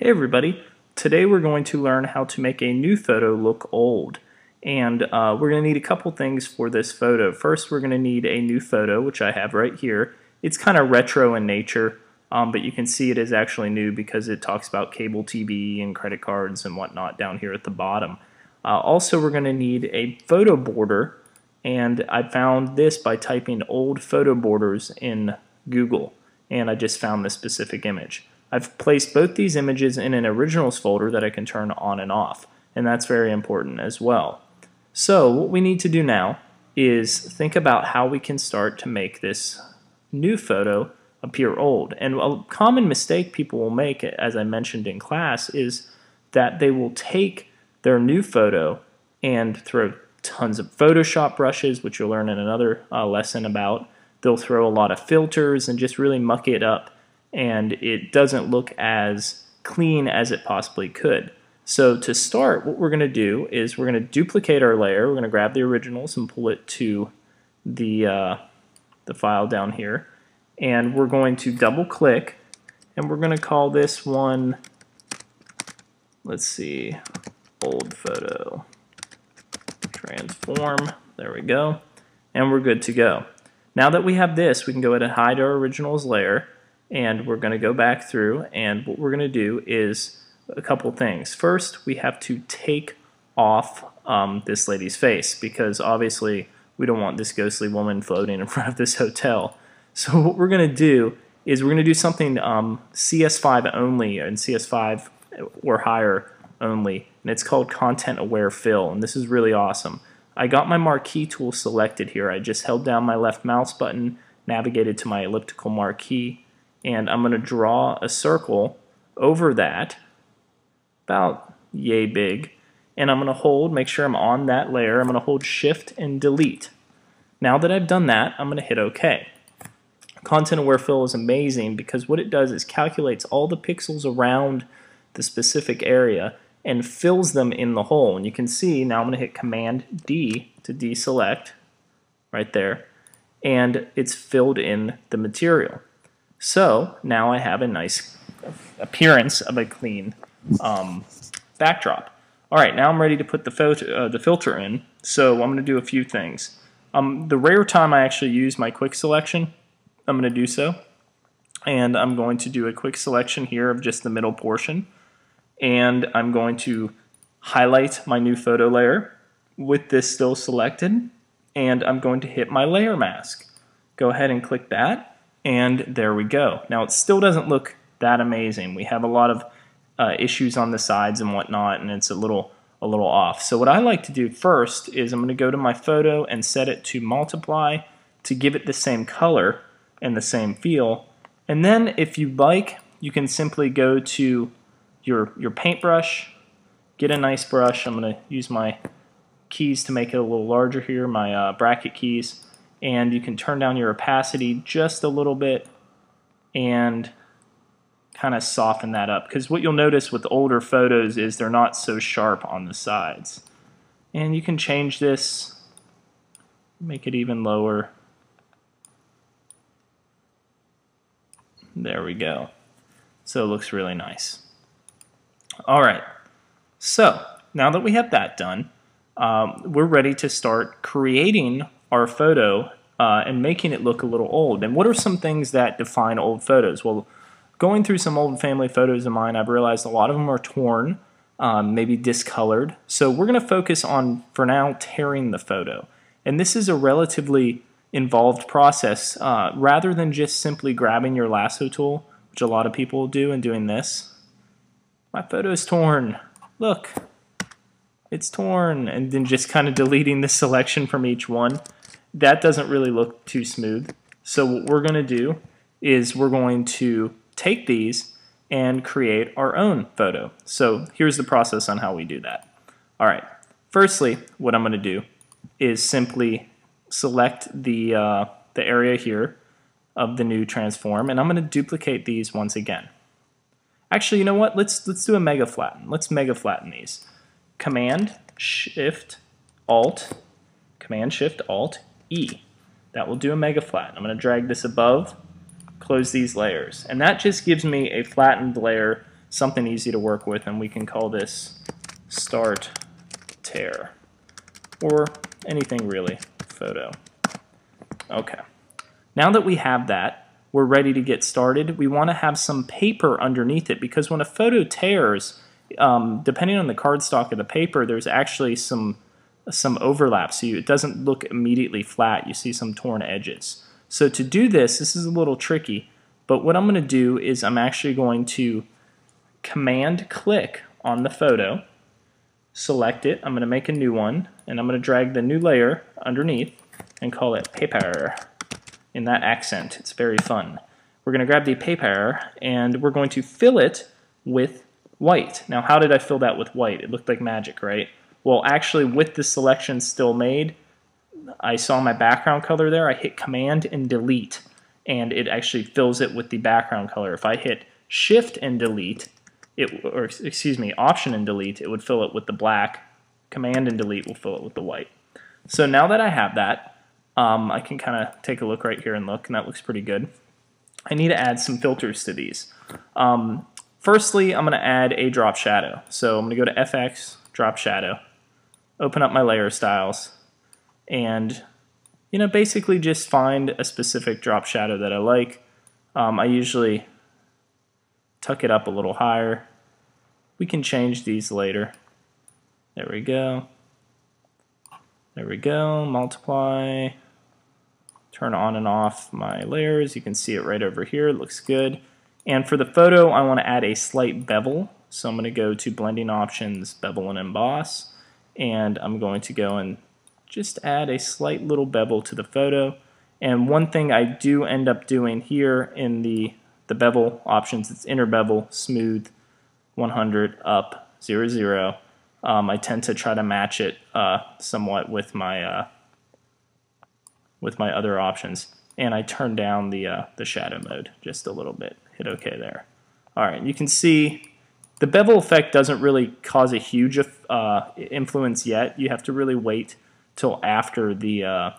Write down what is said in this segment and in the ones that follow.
Hey everybody, today we're going to learn how to make a new photo look old. And we're going to need a couple things for this photo. First, we're going to need a new photo, which I have right here. It's kind of retro in nature, but you can see it is actually new because it talks about cable TV and credit cards and whatnot down here at the bottom. Also, we're going to need a photo border, and I found this by typing old photo borders in Google, and I just found this specific image. I've placed both these images in an originals folder that I can turn on and off, and that's very important as well. So what we need to do now is think about how we can start to make this new photo appear old. And a common mistake people will make, as I mentioned in class, is that they will take their new photo and throw tons of Photoshop brushes, which you'll learn in another lesson about. They'll throw a lot of filters and just really muck it up, and it doesn't look as clean as it possibly could. So to start, what we're going to do is we're going to duplicate our layer. We're going to grab the originals and pull it to the file down here, and we're going to double click, and we're going to call this one, let's see, old photo transform. There we go, and we're good to go. Now that we have this, we can go ahead and hide our originals layer, and we're going to go back through, and what we're going to do is a couple things. First, we have to take off this lady's face, because obviously we don't want this ghostly woman floating in front of this hotel. So what we're going to do is we're going to do something CS5 only, and CS5 or higher only, and it's called ContentAware Fill, and this is really awesome. I got my Marquee tool selected here. I just held down my left mouse button, navigated to my elliptical marquee, and I'm going to draw a circle over that, about yay big, and I'm going to hold, make sure I'm on that layer, I'm going to hold Shift and Delete. Now that I've done that, I'm going to hit OK. ContentAware Fill is amazing because what it does is calculates all the pixels around the specific area and fills them in the hole. And you can see now I'm going to hit Command D to deselect right there, and it's filled in the material. So now I have a nice appearance of a clean backdrop. Alright, now I'm ready to put the filter in, so I'm going to do a few things. The rare time I actually use my quick selection, I'm going to do so. And I'm going to do a quick selection here of just the middle portion. And I'm going to highlight my new photo layer with this still selected. And I'm going to hit my layer mask. Go ahead and click that. And there we go. Now it still doesn't look that amazing. We have a lot of issues on the sides and whatnot, and it's a little off. So what I like to do first is I'm going to go to my photo and set it to multiply to give it the same color and the same feel. And then if you like, you can simply go to your paintbrush, get a nice brush. I'm going to use my keys to make it a little larger here, my bracket keys. And you can turn down your opacity just a little bit and kind of soften that up, because what you'll notice with older photos is they're not so sharp on the sides. And you can change this, make it even lower. There we go. So it looks really nice. Alright, so now that we have that done, we're ready to start creating our photo and making it look a little old. And what are some things that define old photos? Well, going through some old family photos of mine, I've realized a lot of them are torn, maybe discolored. So we're going to focus on, for now, tearing the photo. And this is a relatively involved process. Rather than just simply grabbing your lasso tool, which a lot of people will do, and doing this. My photo is torn. Look, it's torn. And then just kind of deleting the selection from each one. That doesn't really look too smooth. So what we're going to do is we're going to take these and create our own photo. So here's the process on how we do that. Alright, firstly, what I'm going to do is simply select the area here of the new transform, and I'm going to duplicate these once again. Actually, you know what? Let's do a mega flatten. Let's mega flatten these. Command Shift Alt E. That will do a mega flatten. I'm going to drag this above, close these layers, and that just gives me a flattened layer something easy to work with, and we can call this start tear, or anything really, photo. Okay. Now that we have that, we're ready to get started. We want to have some paper underneath it, because when a photo tears, depending on the cardstock of the paper, there's actually some overlap, so it doesn't look immediately flat. You see some torn edges. So to do this is a little tricky, but what I'm going to do is I'm actually going to command click on the photo, select it, I'm going to make a new one, and I'm going to drag the new layer underneath and call it paper in that accent. It's very fun. We're going to grab the paper and we're going to fill it with white. Now, how did I fill that with white? It looked like magic, right? Well, actually, with the selection still made, I saw my background color there. I hit Command and Delete, and it actually fills it with the background color. If I hit Shift and Delete, Option and Delete, it would fill it with the black. Command and Delete will fill it with the white. So now that I have that, I can kind of take a look right here and look, and that looks pretty good. I need to add some filters to these. Firstly, I'm going to add a drop shadow. So I'm going to go to FX, drop shadow, open up my layer styles, and basically just find a specific drop shadow that I like. I usually tuck it up a little higher. We can change these later. There we go. There we go. Multiply. Turn on and off my layers. You can see it right over here. It looks good. And for the photo, I want to add a slight bevel. So I'm going to go to Blending Options, Bevel and Emboss. And I'm going to go and just add a slight little bevel to the photo. And one thing I do end up doing here in the bevel options, it's inner bevel, smooth, 100, up, 0, 0. I tend to try to match it somewhat with my other options, and I turn down the shadow mode just a little bit. Hit OK there. All right, you can see the bevel effect doesn't really cause a huge influence yet. You have to really wait till after the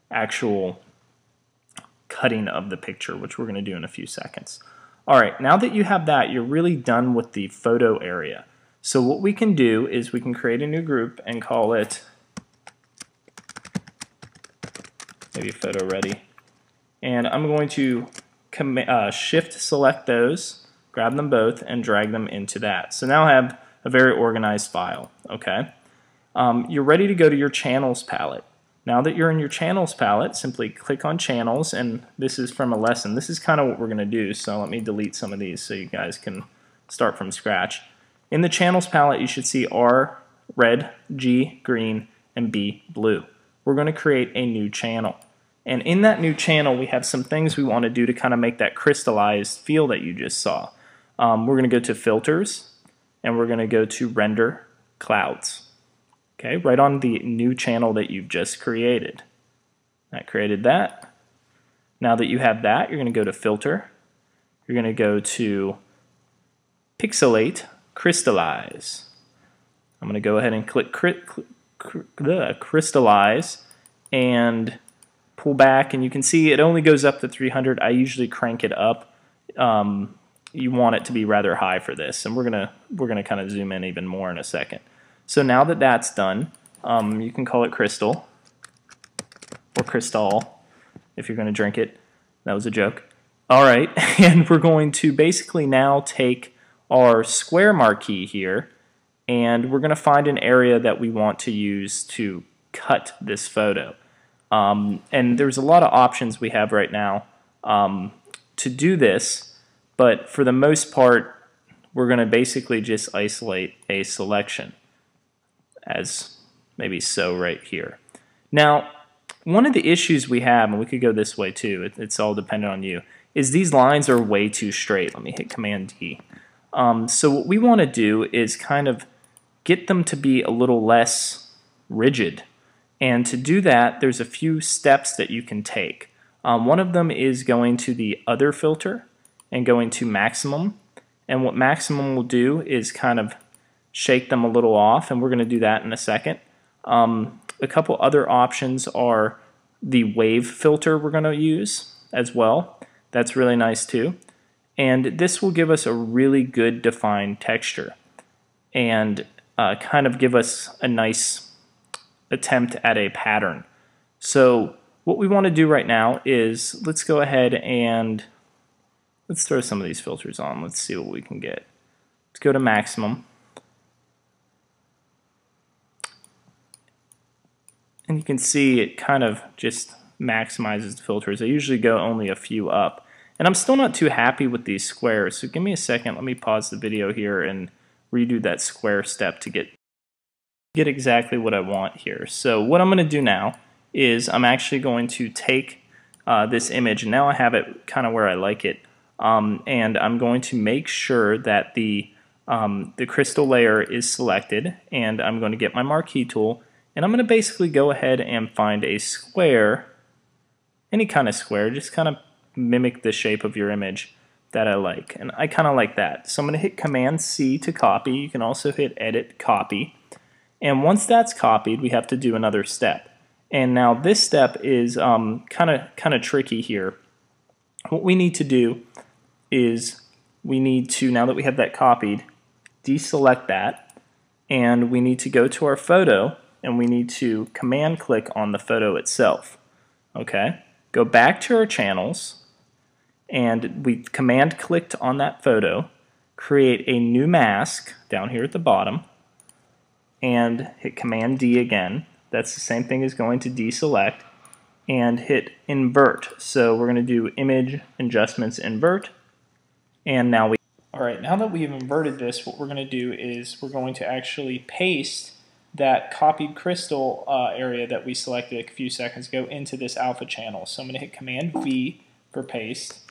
actual cutting of the picture, which we're going to do in a few seconds. All right, now that you have that, you're really done with the photo area. So what we can do is we can create a new group and call it maybe photo ready. And I'm going to shift select those, grab them both, and drag them into that. So now I have a very organized file. Okay, you're ready to go to your channels palette. Now that you're in your channels palette, simply click on channels, and this is from a lesson. This is kind of what we're going to do, so let me delete some of these so you guys can start from scratch. In the channels palette, you should see R, red, G, green, and B, blue. We're going to create a new channel. And in that new channel, we have some things we want to do to kind of make that crystallized feel that you just saw. We're going to go to Filters, and we're going to go to Render Clouds. Okay, right on the new channel that you've just created. I created that. Now that you have that, you're going to go to Filter. You're going to go to Pixelate, Crystallize. I'm going to go ahead and click Crystallize and pull back, and you can see it only goes up to 300. I usually crank it up. You want it to be rather high for this, and we're gonna kind of zoom in even more in a second. So now that that's done, you can call it Crystal or Crystal if you're going to drink it. That was a joke. All right, and we're going to basically now take our square marquee here, and we're going to find an area that we want to use to cut this photo. And there's a lot of options we have right now to do this, but for the most part, we're going to basically just isolate a selection, as maybe so right here. Now, one of the issues we have, and we could go this way too, it's all dependent on you, is these lines are way too straight. Let me hit Command D. So what we want to do is kind of get them to be a little less rigid. And to do that, there's a few steps that you can take. One of them is going to the Other filter and going to Maximum. And what Maximum will do is kind of shake them a little off, and we're going to do that in a second. A couple other options are the Wave filter we're going to use as well. That's really nice too. And this will give us a really good defined texture and kind of give us a nice attempt at a pattern. So what we want to do right now is let's go ahead and let's throw some of these filters on. Let's see what we can get. Let's go to maximum. And you can see it kind of just maximizes the filters. I usually go only a few up. And I'm still not too happy with these squares, so give me a second. Let me pause the video here and redo that square step to get exactly what I want here. So what I'm going to do now is I'm actually going to take this image, and now I have it kind of where I like it, and I'm going to make sure that the crystal layer is selected, and I'm going to get my Marquee tool, and I'm going to basically go ahead and find a square, any kind of square, just kind of mimic the shape of your image that I like, and I kind of like that. So I'm going to hit Command C to copy. You can also hit Edit, Copy, and once that's copied, we have to do another step. And now this step is kind of tricky here. What we need to do is we need to, now that we have that copied, deselect that, and we need to go to our photo, and we need to command click on the photo itself. Okay, go back to our channels, and we command clicked on that photo, create a new mask down here at the bottom, and hit Command D again. That's the same thing as going to deselect, and hit invert. So we're going to do image adjustments invert, and now we. Alright, now that we've inverted this, what we're going to do is we're going to actually paste that copied crystal area that we selected a few seconds ago into this alpha channel. So I'm going to hit Command V for paste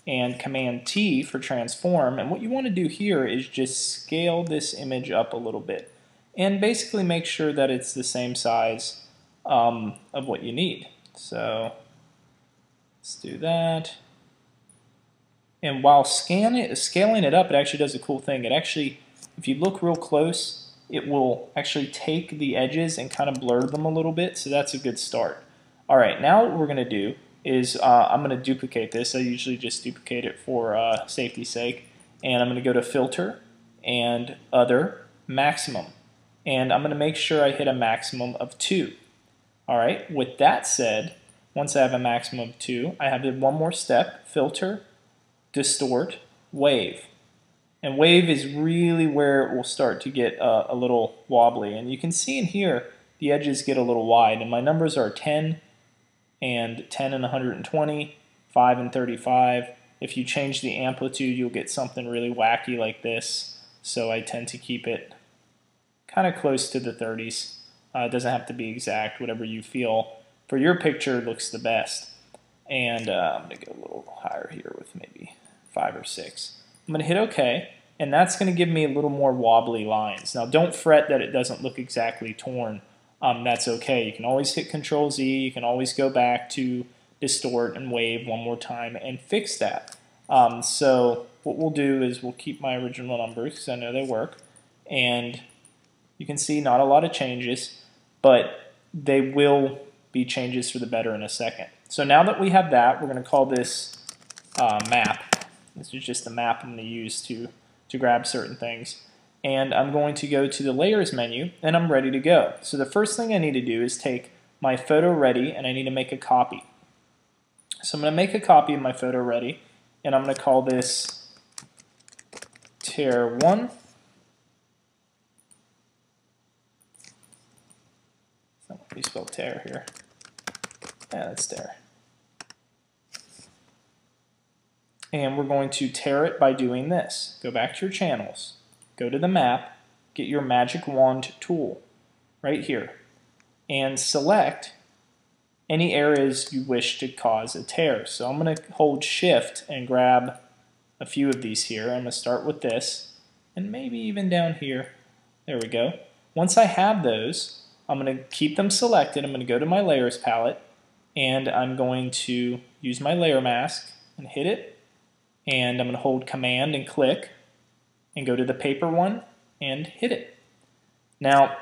and Command T for transform, and what you want to do here is just scale this image up a little bit and basically make sure that it's the same size of what you need. So let's do that. And while scaling it up, it actually does a cool thing. It actually, if you look real close, it will actually take the edges and kind of blur them a little bit, so that's a good start. Alright, now what we're going to do is I'm going to duplicate this. I usually just duplicate it for safety's sake. And I'm going to go to Filter and Other, Maximum. And I'm going to make sure I hit a maximum of 2. Alright, with that said, once I have a maximum of 2, I have to do one more step, Filter, Distort, Wave. And wave is really where it will start to get a little wobbly. And you can see in here the edges get a little wide. And my numbers are 10 and 10 and 120, 5 and 35. If you change the amplitude, you'll get something really wacky like this. So I tend to keep it kind of close to the 30s. It doesn't have to be exact, whatever you feel for your picture looks the best. And I'm going to go a little higher here with maybe 5 or 6. I'm going to hit OK, and that's going to give me a little more wobbly lines. Now don't fret that it doesn't look exactly torn. That's okay. You can always hit Control Z. You can always go back to Distort and Wave one more time and fix that. So what we'll do is we'll keep my original numbers because I know they work. And you can see not a lot of changes, but they will be changes for the better in a second. So now that we have that, we're going to call this map. This is just a map I'm going to use to grab certain things. And I'm going to go to the Layers menu, and I'm ready to go. So the first thing I need to do is take my photo ready, and I need to make a copy. So I'm going to make a copy of my photo ready, and I'm going to call this Tear 1. That's not what we spell tear here. Yeah, that's tear. And we're going to tear it by doing this. Go back to your channels. Go to the map, get your magic wand tool right here, and select any areas you wish to cause a tear. So I'm going to hold Shift and grab a few of these here. I'm going to start with this, and maybe even down here. There we go. Once I have those, I'm going to keep them selected. I'm going to go to my Layers palette, and I'm going to use my layer mask and hit it, and I'm going to hold Command and click, and go to the paper one and hit it. Now,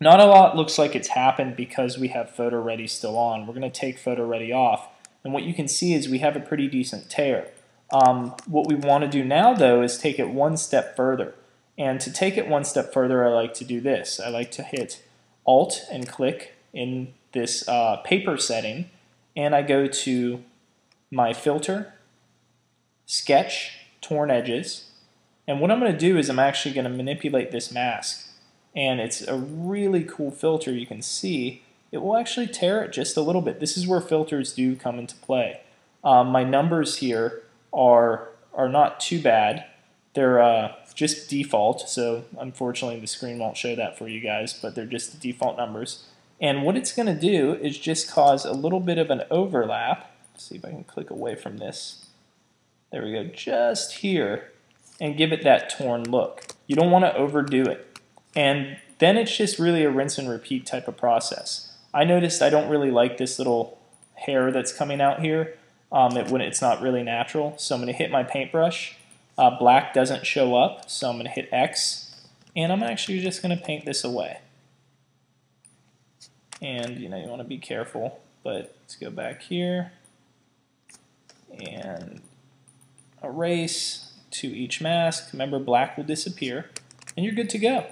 not a lot looks like it's happened because we have photo ready still on. We're going to take photo ready off, and what you can see is we have a pretty decent tear. What we want to do now, though, is take it one step further. And to take it one step further, I like to do this. I like to hit Alt and click in this paper setting, and I go to my filter, sketch, torn edges, and what I'm going to do is I'm actually going to manipulate this mask, and it's a really cool filter. You can see it will actually tear it just a little bit. This is where filters do come into play. My numbers here are not too bad. They're just default, so unfortunately the screen won't show that for you guys, but they're just the default numbers. And what it's going to do is just cause a little bit of an overlap. Let's see if I can click away from this. There we go, just here, and give it that torn look. You don't want to overdo it. And then it's just really a rinse and repeat type of process. I noticed I don't really like this little hair that's coming out here when it's not really natural. So I'm going to hit my paintbrush. Black doesn't show up, so I'm going to hit X, and I'm actually just going to paint this away. And you want to be careful, but let's go back here and erase to each mask. Remember, black will disappear, and you're good to go.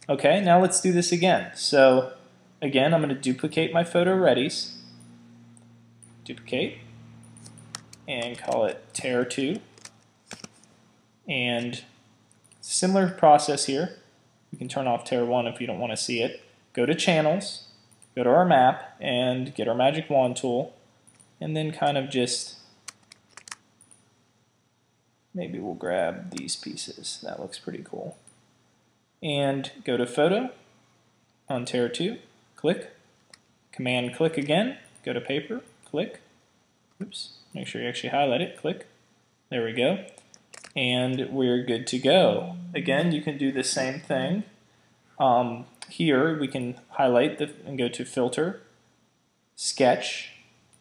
Okay, now let's do this again. So again, I'm going to duplicate my photo readies, duplicate, and call it Tear 2. And similar process here. You can turn off Tear 1 if you don't want to see it. Go to Channels, go to our map, and get our Magic Wand tool, and then kind of just, maybe we'll grab these pieces. That looks pretty cool. And go to Photo, on Tear 2, click, Command click again, go to Paper, click, oops, make sure you actually highlight it, click, there we go. And we're good to go. Again, you can do the same thing. Here we can highlight and go to Filter, Sketch,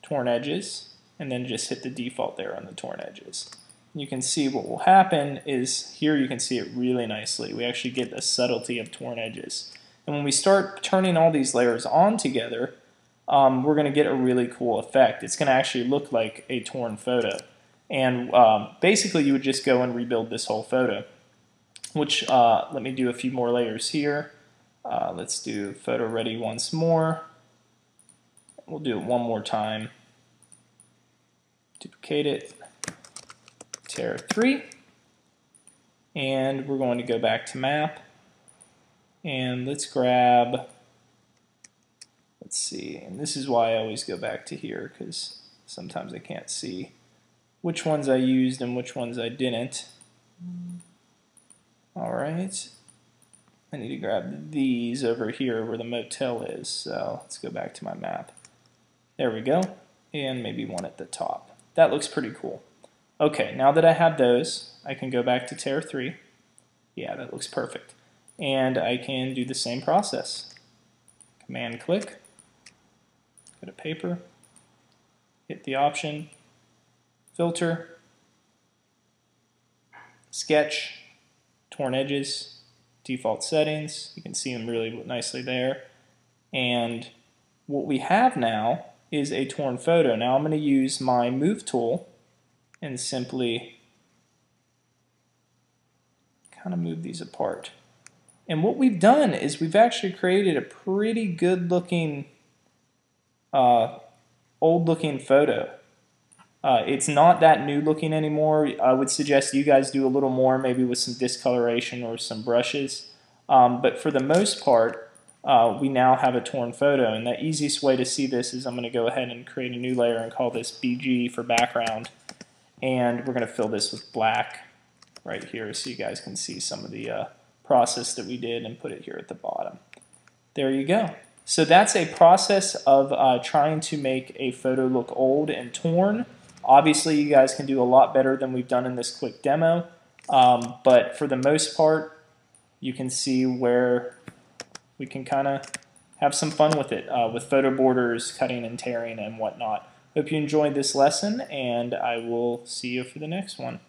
Torn Edges, and then just hit the default there on the torn edges. You can see what will happen is here you can see it really nicely. We actually get the subtlety of torn edges. And when we start turning all these layers on together, we're going to get a really cool effect. It's going to actually look like a torn photo. And basically you would just go and rebuild this whole photo, which let me do a few more layers here. Let's do photo ready once more. We'll do it one more time. Duplicate it, Tear 3, and we're going to go back to map, and let's grab, let's see, and this is why I always go back to here, because sometimes I can't see which ones I used and which ones I didn't. Alright, I need to grab these over here where the motel is, so let's go back to my map. There we go, and maybe one at the top. That looks pretty cool. Okay, now that I have those, I can go back to Tear 3. Yeah, that looks perfect. And I can do the same process. Command click, go to Paper, hit the option, Filter, Sketch, Torn Edges, Default Settings. You can see them really nicely there. And what we have now is a torn photo. Now I'm going to use my Move tool and simply kind of move these apart. And what we've done is we've actually created a pretty good looking, old looking photo. It's not that new looking anymore. I would suggest you guys do a little more, maybe with some discoloration or some brushes. But for the most part, we now have a torn photo. And the easiest way to see this is I'm going to go ahead and create a new layer and call this BG for background. And we're going to fill this with black right here so you guys can see some of the process that we did and put it here at the bottom. There you go. So that's a process of trying to make a photo look old and torn. Obviously, you guys can do a lot better than we've done in this quick demo, but for the most part, you can see where we can kind of have some fun with it, with photo borders, cutting and tearing and whatnot. Hope you enjoyed this lesson, and I will see you for the next one.